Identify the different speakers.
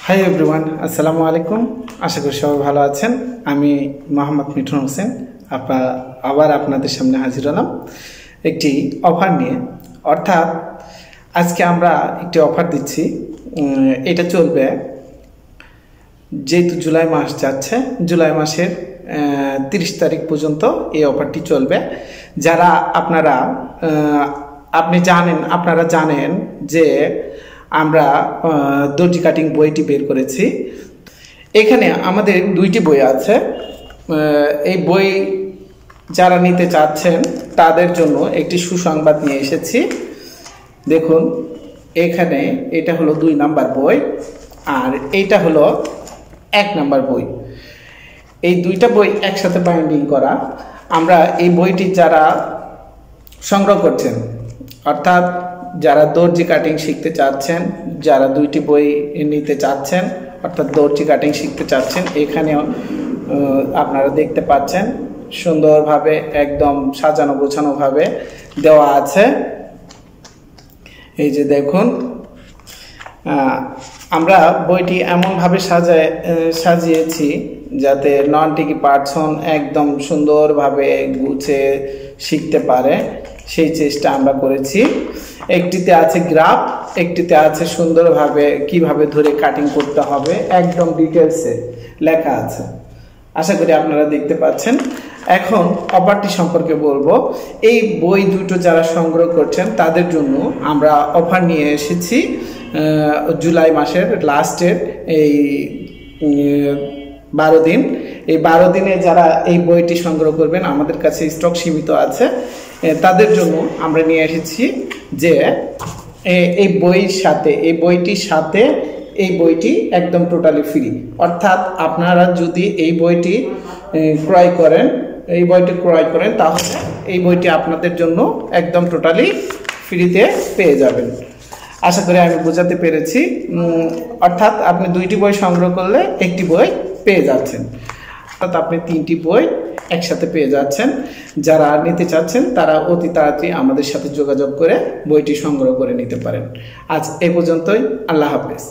Speaker 1: Hi everyone, আসসালামু আলাইকুম। আশা করি সবাই ভালো আছেন। আমি মোহাম্মদ মিঠুন হোসেন আবার আপনাদের সামনে হাজির হলাম একটি অফার নিয়ে। অর্থাৎ আজকে আমরা একটি অফার দিচ্ছি। এটা চলবে, যেহেতু জুলাই মাস যাচ্ছে, জুলাই মাসের 30 তারিখ পর্যন্ত এই অফারটি চলবে। যারা আপনারা জানেন যে আমরা দর্জি কাটিং বইটি বের করেছি। এখানে আমাদের দুইটি বই আছে। এই বই যারা নিতে চাচ্ছেন তাদের জন্য একটি সুসংবাদ নিয়ে এসেছি। দেখুন, এখানে এটা হলো 2 নাম্বার বই আর এইটা হলো 1 নাম্বার বই। এই দুইটা বই একসাথে বাইন্ডিং করা। আমরা এই বইটি যারা সংগ্রহ করছেন, অর্থাৎ যারা দর্জি কাটিং শিখতে চাচ্ছেন, যারা দুইটি বই নিতে চাচ্ছেন, অর্থাৎ দর্জি কাটিং শিখতে চাচ্ছেন, এখানে আপনারা দেখতে পাচ্ছেন সুন্দরভাবে একদম সাজানো গোছানোভাবে দেওয়া আছে। এই যে দেখুন, আমরা বইটি এমনভাবে সাজিয়েছি যাতে নন টিকি পার্সন একদম সুন্দরভাবে গুছিয়ে শিখতে পারে, সেই চেষ্টা আমরা করেছি। একটিতে আছে গ্রাফ, একটিতে আছে সুন্দরভাবে কিভাবে ধরে কাটিং করতে হবে, একদম ডিটেলসে লেখা আছে। আশা করি আপনারা দেখতে পাচ্ছেন। এখন অফারটি সম্পর্কে বলবো। এই বই দুটো যারা সংগ্রহ করছেন তাদের জন্য আমরা অফার নিয়ে এসেছি। জুলাই মাসের লাস্টের এই 12 দিন, এই 12 দিনে যারা এই বইটি সংগ্রহ করবেন, আমাদের কাছে স্টক সীমিত আছে, তাদের জন্য আমরা নিয়ে এসেছি যে এই বইটির সাথে এই বইটি একদম টোটালি ফ্রি। অর্থাৎ আপনারা যদি এই বইটি ক্রয় করেন তাহলে এই বইটি আপনাদের জন্য একদম টোটালি ফ্রিতে পেয়ে যাবেন। আশা করি আমি বোঝাতে পেরেছি। অর্থাৎ আপনি 2টি বই সংগ্রহ করলে একটি বই পেয়ে যাচ্ছেন, অর্থাৎ আপনি 3টি বই একসাথে পেয়ে যাচ্ছেন। যারা নিতে চাচ্ছেন তারা অতি তাড়াতাড়ি আমাদের সাথে যোগাযোগ করে বইটি সংগ্রহ করে নিতে পারেন। আজ এই পর্যন্তই। আল্লাহ হাফেজ।